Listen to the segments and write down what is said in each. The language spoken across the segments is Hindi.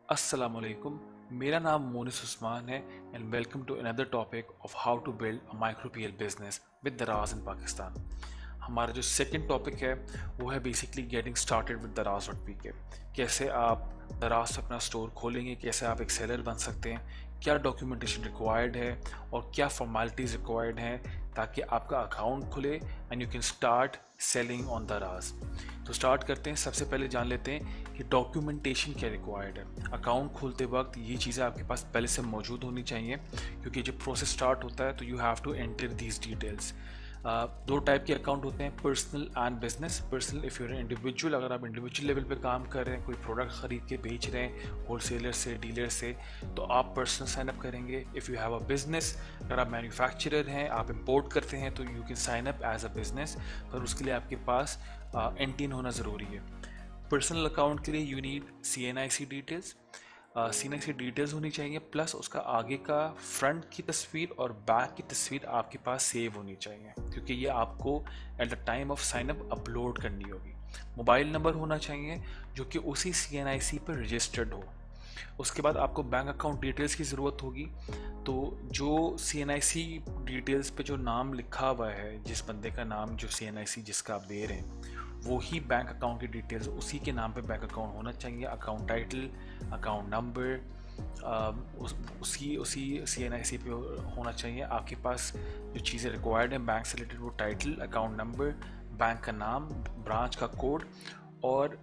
Assalamualaikum. मेरा नाम मोनिस उस्मान है and welcome to another topic of how to build a micro PL business with Daraz in Pakistan. हमारा जो सेकंड टॉपिक है वो है बेसिकली गेटिंग स्टार्टेड विद दराज डॉट पी के। कैसे आप दराज से अपना स्टोर खोलेंगे, कैसे आप एक सेलर बन सकते हैं, क्या डॉक्यूमेंटेशन रिक्वायर्ड है और क्या फॉर्मेलिटीज़ रिक्वायर्ड हैं ताकि आपका अकाउंट खुले and you can start selling on दराज। तो स्टार्ट करते हैं। सबसे पहले जान लेते हैं कि डॉक्यूमेंटेशन क्या रिक्वायर्ड है। अकाउंट खोलते वक्त ये चीज़ें आपके पास पहले से मौजूद होनी चाहिए, क्योंकि जब प्रोसेस स्टार्ट होता है तो you have to enter these details. दो टाइप के अकाउंट होते हैं, personal and business. Personal if you're individual, अगर आप इंडिविजुअल लेवल पे काम कर रहे हैं, कोई प्रोडक्ट ख़रीद के बेच रहे हैं होलसेलर से, डीलर से, तो आप पर्सनल साइन अप करेंगे। If you have a business, अगर आप मैन्युफैक्चरर हैं, आप इंपोर्ट करते हैं, तो you can sign up as a business, पर उसके लिए आपके पास एनटीन होना ज़रूरी है। पर्सनल अकाउंट के लिए you need CNIC details. CNIC details होनी चाहिए, प्लस उसका आगे का फ्रंट की तस्वीर और बैक की तस्वीर आपके पास सेव होनी चाहिए, क्योंकि ये आपको at the time of sine up upload करनी होगी। मोबाइल नंबर होना चाहिए जो कि उसी CNIC पर रजिस्टर्ड हो। उसके बाद आपको बैंक अकाउंट डिटेल्स की ज़रूरत होगी। तो जो CNIC डिटेल्स पे जो नाम लिखा हुआ है, जिस बंदे का नाम, जो CNIC जिसका आप दे रहे हैं, वो ही बैंक अकाउंट की डिटेल्स, उसी के नाम पे बैंक अकाउंट होना चाहिए। अकाउंट टाइटल, अकाउंट नंबर उसी उसी CNIC पे होना चाहिए। आपके पास जो चीज़ें रिक्वायर्ड हैं बैंक से रिलेटेड, वो टाइटल, अकाउंट नंबर, बैंक का नाम, ब्रांच का कोड और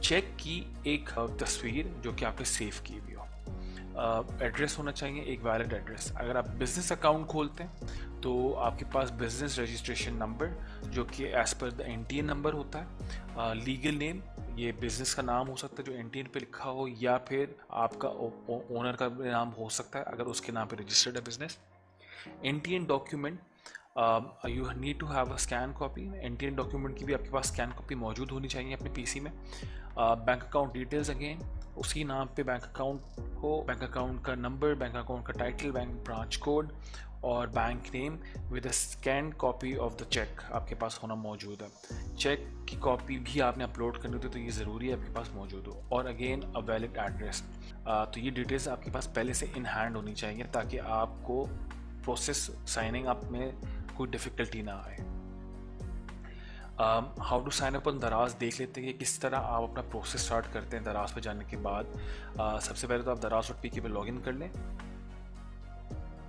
चेक की एक तस्वीर जो कि आपने सेव की हुई हो। एड्रेस होना चाहिए, एक वैलिड एड्रेस। अगर आप बिजनेस अकाउंट खोलते हैं तो आपके पास बिजनेस रजिस्ट्रेशन नंबर, जो कि as per the NTN number होता है। लीगल नेम, ये बिजनेस का नाम हो सकता है जो NTN पे लिखा हो, या फिर आपका ओनर का नाम हो सकता है अगर उसके नाम पे रजिस्टर्ड है business. NTN document, you need to have a scan copy. NTN document की भी आपके पास स्कैन कॉपी मौजूद होनी चाहिए अपने PC में। बैंक अकाउंट डिटेल्स, अगेन उसी नाम पे बैंक अकाउंट हो, बैंक अकाउंट का नंबर, बैंक अकाउंट का टाइटल, बैंक ब्रांच कोड और bank name with a scan copy of the cheque आपके पास होना मौजूद है। चेक की कॉपी भी आपने अपलोड करनी होती है, तो ये ज़रूरी है आपके पास मौजूद हो। और अगेन अ वैलिड एड्रेस। तो ये डिटेल्स आपके पास पहले से इन हैंड होनी चाहिए ताकि आपको प्रोसेस साइनिंग अप में कोई डिफ़िकल्टी ना आए। How to sign up on Daraz देख लेते हैं कि किस तरह आप अपना प्रोसेस स्टार्ट करते हैं। दराज पे जाने के बाद सबसे पहले तो आप दराज डॉट पी के पे लॉग इन कर लें।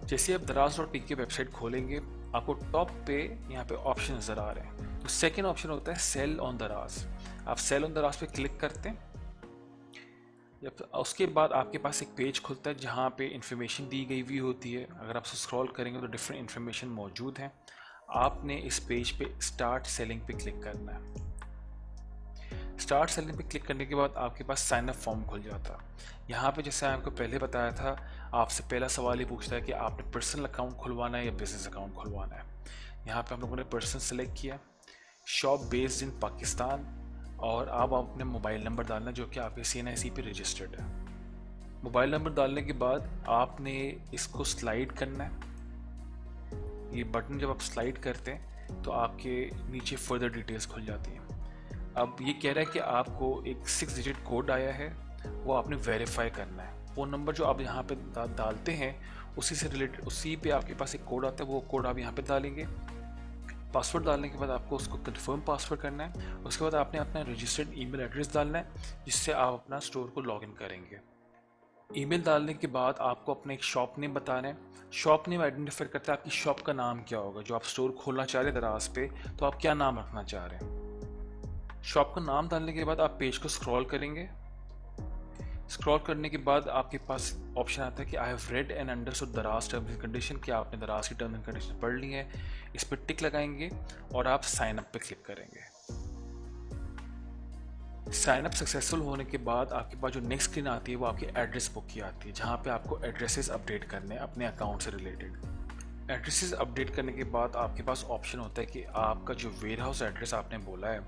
जैसे आप दराज डॉट पी के वेबसाइट खोलेंगे, आपको टॉप पे यहाँ पे ऑप्शन नज़र आ रहे हैं। तो सेकेंड ऑप्शन होता है सेल ऑन दराज। आप सेल ऑन दराज पे क्लिक करते हैं। जब उसके बाद आपके पास एक पेज खुलता है जहाँ पे इंफॉर्मेशन दी गई हुई होती है। अगर आप स्क्रॉल करेंगे तो डिफरेंट इंफॉर्मेशन मौजूद है। आपने इस पेज पे स्टार्ट सेलिंग पे क्लिक करना है। स्टार्ट सेलिंग पे क्लिक करने के बाद आपके पास साइन अप फॉर्म खुल जाता है। यहाँ पे जैसे आपको पहले बताया था, आपसे पहला सवाल ये पूछता है कि आपने पर्सनल अकाउंट खुलवाना है या बिजनेस अकाउंट खुलवाना है। यहाँ पे हम लोगों ने पर्सनल सेलेक्ट किया, शॉप बेस्ड इन पाकिस्तान, और आप अपने मोबाइल नंबर डालना जो कि आपके CNIC पे रजिस्टर्ड है। मोबाइल नंबर डालने के बाद आपने इसको स्लाइड करना है। ये बटन जब आप स्लाइड करते हैं तो आपके नीचे फर्दर डिटेल्स खुल जाती हैं। अब ये कह रहा है कि आपको एक 6 डिजिट कोड आया है, वो आपने वेरीफाई करना है। फ़ोन नंबर जो आप यहाँ पे डालते हैं उसी से रिलेटेड, उसी पे आपके पास एक कोड आता है, वो कोड आप यहाँ पे डालेंगे। पासवर्ड डालने के बाद आपको उसको कंफर्म पासवर्ड करना है। उसके बाद आपने अपना रजिस्टर्ड ईमेल एड्रेस डालना है जिससे आप अपना स्टोर को लॉगिन करेंगे। ईमेल डालने के बाद आपको अपना एक शॉप नेम बताना है। शॉप नेम आइडेंटिफाई करता है आपकी शॉप का नाम क्या होगा। जो आप स्टोर खोलना चाह रहे हैं दराज पे, तो आप क्या नाम रखना चाह रहे हैं। शॉप का नाम डालने के बाद आप पेज को स्क्रॉल करेंगे। स्क्रॉल करने के बाद आपके पास ऑप्शन आता है कि I have read and understood दराज टर्म्स एंड कंडीशन, कि आपने दराज की टर्म्स एंड कंडीशन पढ़ ली है। इस पर टिक लगाएंगे और आप साइन अप पे क्लिक करेंगे। साइन अप सक्सेसफुल होने के बाद आपके पास जो नेक्स्ट स्क्रीन आती है वो आपकी एड्रेस बुक की आती है, जहाँ पे आपको एड्रेसेस अपडेट करने हैं अपने अकाउंट से रिलेटेड। एड्रेसेस अपडेट करने के बाद आपके पास ऑप्शन होता है कि आपका जो वेयर हाउस एड्रेस आपने बोला है,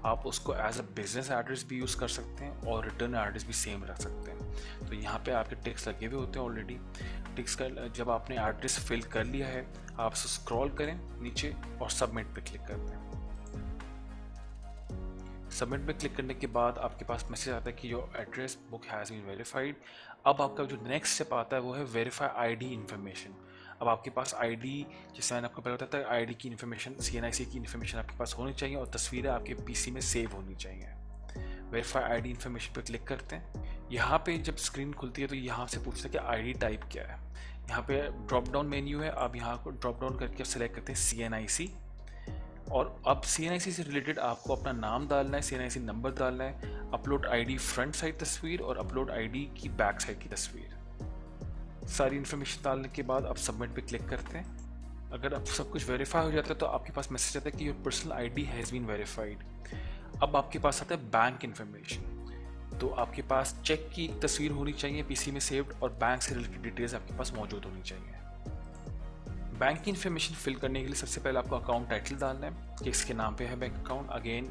आप उसको एज अ बिजनेस एड्रेस भी यूज़ कर सकते हैं और रिटर्न एड्रेस भी सेम रख सकते हैं। तो यहाँ पे आपके टिक्स लगे हुए होते हैं ऑलरेडी। टिक्स का जब आपने एड्रेस फिल कर लिया है, आप स्क्रॉल करें नीचे और सबमिट पे क्लिक करते हैं। सबमिट पे क्लिक करने के बाद आपके पास मैसेज आता है कि your address book has been verified. अब आपका जो नेक्स्ट स्टेप आता है वो है वेरीफाई आईडी इन्फॉर्मेशन। अब आपके पास आईडी, जैसे मैंने आपको पहले बताया था, आईडी की इन्फॉर्मेशन, CNIC की इन्फॉर्मेशन आपके पास होनी चाहिए और तस्वीरें आपके PC में सेव होनी चाहिए। वेरीफाई आईडी इन्फॉर्मेशन पे क्लिक करते हैं। यहाँ पे जब स्क्रीन खुलती है तो यहाँ से पूछता है कि आईडी टाइप क्या है। यहाँ पे ड्रॉप डाउन मेन्यू है, आप यहाँ को ड्रॉप डाउन करके सेलेक्ट करते हैं CNIC, और अब CNIC से रिलेटेड आपको अपना नाम डालना है, CNIC नंबर डालना है, अपलोड आईडी फ्रंट साइड तस्वीर और अपलोड आईडी की बैक साइड की तस्वीर। सारी इन्फॉर्मेशन डालने के बाद आप सबमिट पे क्लिक करते हैं। अगर अब सब कुछ वेरीफाई हो जाता है तो आपके पास मैसेज आता है कि your personal ID has been verified. अब आपके पास आता है बैंक इन्फॉर्मेशन। तो आपके पास चेक की एक तस्वीर होनी चाहिए PC में सेव्ड, और बैंक से रिलेटेड डिटेल्स आपके पास मौजूद होनी चाहिए। बैंक की इन्फॉर्मेशन फिल करने के लिए सबसे पहले आपको अकाउंट टाइटल डालना है कि इसके नाम पे है बैंक अकाउंट। अगेन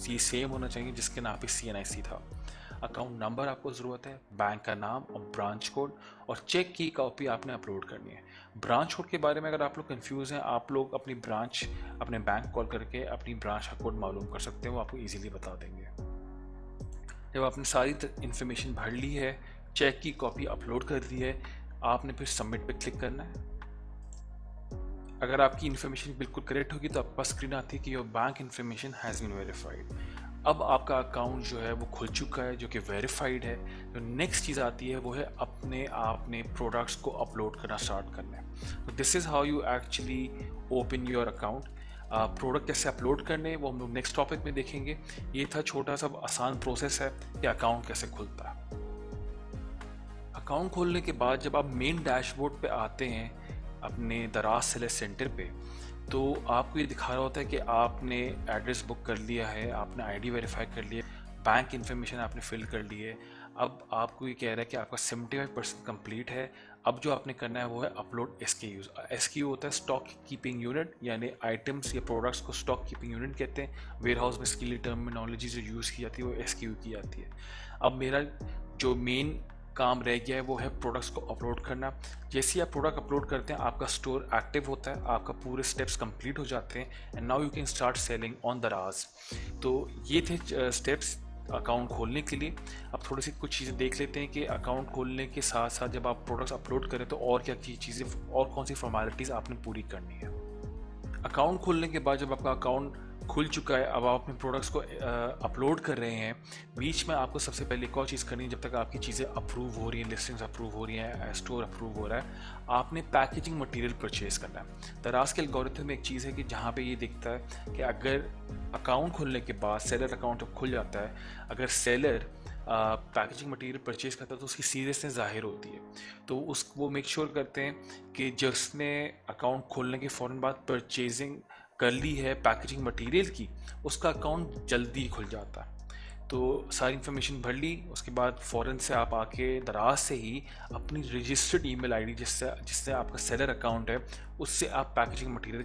ये सेम होना चाहिए जिसके नाम पे CNIC था। अकाउंट नंबर आपको ज़रूरत है, बैंक का नाम और ब्रांच कोड, और चेक की कॉपी आपने अपलोड करनी है। ब्रांच कोड के बारे में अगर आप लोग कंफ्यूज हैं, आप लोग अपनी ब्रांच, अपने बैंक कॉल करके अपनी ब्रांच का कोड मालूम कर सकते हैं, वो आपको इजीली बता देंगे। जब आपने सारी इन्फॉर्मेशन भर ली है, चेक की कॉपी अपलोड कर दी है, आपने फिर सबमिट पे क्लिक करना है। अगर आपकी इन्फॉर्मेशन बिल्कुल करेक्ट होगी तो आपके पास स्क्रीन आती है कि your bank information has been verified. अब आपका अकाउंट जो है वो खुल चुका है, जो कि वेरीफाइड है। जो नेक्स्ट चीज़ आती है वो है अपने आपने प्रोडक्ट्स को अपलोड करना स्टार्ट करना है। तो this is how you actually open your account. Product कैसे अपलोड करने वो हम लोग नेक्स्ट टॉपिक में देखेंगे। ये था छोटा सा आसान प्रोसेस है कि अकाउंट कैसे खुलता है। अकाउंट खोलने के बाद जब आप मेन डैशबोर्ड पे आते हैं अपने दराज सेलर सेंटर पे, तो आपको ये दिखा रहा होता है कि आपने एड्रेस बुक कर लिया है, आपने आईडी वेरीफाई कर लिया, बैंक इन्फॉर्मेशन आपने फिल कर ली है। अब आपको ये कह रहा है कि आपका 75% कंप्लीट है। अब जो आपने करना है वो है अपलोड SKUs। SKU होता है स्टॉक कीपिंग यूनिट, यानी आइटम्स या प्रोडक्ट्स को स्टॉक कीपिंग यूनिट कहते हैं। वेयर हाउस में इसके लिए टर्मिनोलॉजी जो यूज़ की जाती है वो SKU की जाती है। अब मेरा जो मेन काम रह गया है वो है प्रोडक्ट्स को अपलोड करना। जैसे ही आप प्रोडक्ट अपलोड करते हैं आपका स्टोर एक्टिव होता है, आपका पूरे स्टेप्स कंप्लीट हो जाते हैं, and now you can start selling on दराज। तो ये थे स्टेप्स अकाउंट खोलने के लिए। अब थोड़ी सी कुछ चीज़ें देख लेते हैं कि अकाउंट खोलने के साथ साथ जब आप प्रोडक्ट्स अपलोड करें तो और क्या चीज़ें और कौन सी फॉर्मेलिटीज़ आपने पूरी करनी है। अकाउंट खोलने के बाद जब आपका अकाउंट खुल चुका है, अब आप अपने प्रोडक्ट्स को अपलोड कर रहे हैं, बीच में आपको सबसे पहले एक और चीज़ करनी है। जब तक आपकी चीज़ें अप्रूव हो रही हैं, लिस्टिंग्स अप्रूव हो रही हैं, स्टोर अप्रूव हो रहा है, आपने पैकेजिंग मटेरियल परचेज़ करना है। दराज के एल्गोरिथम में एक चीज़ है कि जहाँ पे ये दिखता है कि अगर अकाउंट खुलने के बाद सेलर अकाउंट जब खुल जाता है, अगर सेलर पैकेजिंग मटेरियल परचेज करता है तो उसकी सीरियसनेस ज़ाहिर होती है। तो वो मेक श्योर करते हैं कि जिसने अकाउंट खोलने के फ़ौरन बाद परचेजिंग कर ली है पैकेजिंग मटेरियल की, उसका अकाउंट जल्दी खुल जाता है। तो सारी इन्फॉर्मेशन भर ली, उसके बाद फ़ौरन से आप आके दराज से ही अपनी रजिस्टर्ड ईमेल आईडी जिससे आपका सेलर अकाउंट है उससे आप पैकेजिंग मटेरियल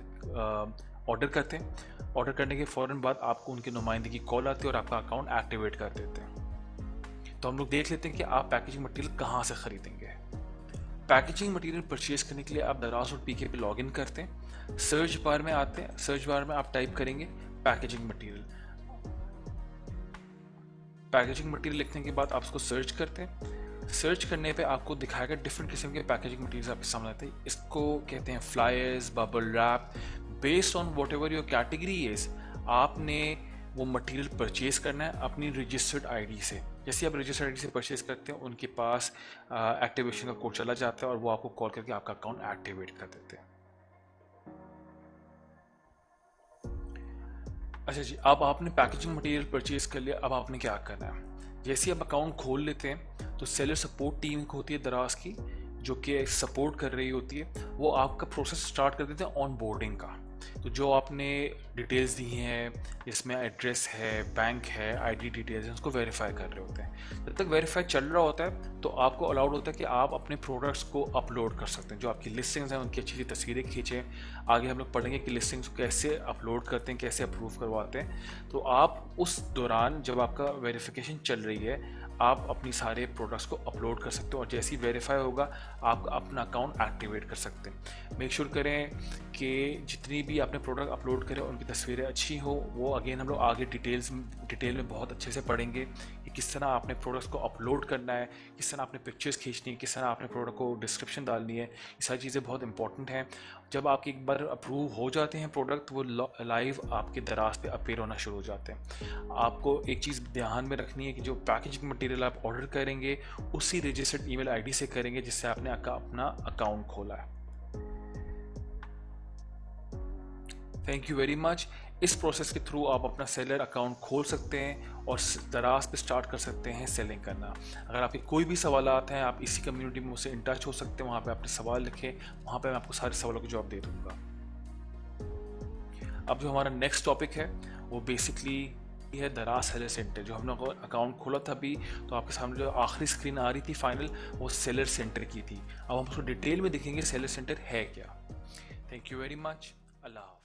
ऑर्डर करते हैं। ऑर्डर करने के फ़ौरन बाद आपको उनके नुमाइंदे की कॉल आती है और आपका अकाउंट एक्टिवेट कर देते हैं। तो हम लोग देख लेते हैं कि आप पैकेजिंग मटेरियल कहाँ से ख़रीदेंगे। पैकेजिंग मटेरियल परचेज करने के लिए आप daraz.pk पे लॉगिन करते हैं, सर्च बार में आते हैं, सर्च बार में आप टाइप करेंगे पैकेजिंग मटेरियल। पैकेजिंग मटेरियल लिखने के बाद आप उसको सर्च करते हैं। सर्च करने पे आपको दिखाएगा डिफरेंट किस्म के पैकेजिंग मटेरियल आपके सामने आते हैं। इसको कहते हैं flyers, bubble wrap. Based on what ever your category is, आपने वो मटेरियल परचेज करना है अपनी रजिस्टर्ड आईडी से। जैसे आप रजिस्टर्ड आईडी से परचेज करते हैं, उनके पास एक्टिवेशन का कोड चला जाता है और वो आपको कॉल करके आपका अकाउंट एक्टिवेट कर देते हैं। अच्छा जी, अब आपने पैकेजिंग मटेरियल परचेज कर लिया, अब आपने क्या करना है। जैसे आप अकाउंट खोल लेते हैं तो सेलर सपोर्ट टीम होती है दराज की, जो कि सपोर्ट कर रही होती है, वो आपका प्रोसेस स्टार्ट कर देते हैं ऑन बोर्डिंग का। तो जो आपने डिटेल्स दी हैं, जिसमें एड्रेस है, बैंक है, आईडी डिटेल्स हैं, उसको वेरीफाई कर रहे होते हैं। जब तक वेरीफाई चल रहा होता है तो आपको अलाउड होता है कि आप अपने प्रोडक्ट्स को अपलोड कर सकते हैं। जो आपकी लिस्टिंग्स हैं उनकी अच्छी सी तस्वीरें खींचें। आगे हम लोग पढ़ेंगे कि लिस्टिंग्स को कैसे अपलोड करते हैं, कैसे अप्रूव करवाते हैं। तो आप उस दौरान जब आपका वेरिफिकेशन चल रही है, आप अपनी सारे प्रोडक्ट्स को अपलोड कर सकते हो और जैसे ही वेरीफाई होगा आप अपना अकाउंट एक्टिवेट कर सकते हैं। मेक श्योर करें कि जितनी भी भी आपने प्रोडक्ट अपलोड करे उनकी तस्वीरें अच्छी हो, वो अगेन हम लोग आगे डिटेल में बहुत अच्छे से पढ़ेंगे कि किस तरह आपने प्रोडक्ट्स को अपलोड करना है, किस तरह आपने पिक्चर्स खींचनी है, किस तरह आपने प्रोडक्ट को डिस्क्रिप्शन डालनी है। ये सारी चीज़ें बहुत इंपॉर्टेंट हैं। जब आपके एक बार अप्रूव हो जाते हैं प्रोडक्ट, वो लाइव आपके दराज पे अपीयर होना शुरू हो जाते हैं। आपको एक चीज़ ध्यान में रखनी है कि जो पैकेजिंग मटेरियल आप ऑर्डर करेंगे उसी रजिस्टर्ड ईमेल आईडी से करेंगे जिससे आपने अपना अकाउंट खोला है। Thank you very much. इस प्रोसेस के थ्रू आप अपना सेलर अकाउंट खोल सकते हैं और दराज पे स्टार्ट कर सकते हैं सेलिंग करना। अगर आपके कोई भी सवाल आते हैं, आप इसी कम्युनिटी में मुझसे इन टच हो सकते हैं, वहाँ पे अपने सवाल लिखें, वहाँ पे मैं आपको सारे सवालों के जवाब दे दूँगा। अब जो हमारा नेक्स्ट टॉपिक है वो बेसिकली है दराज सेलर सेंटर। जो हमने अकाउंट खोला था अभी, तो आपके सामने जो आखिरी स्क्रीन आ रही थी फाइनल, वो सेलर सेंटर की थी। अब हम उसको डिटेल में देखेंगे सेलर सेंटर है क्या। Thank you very much. Allah.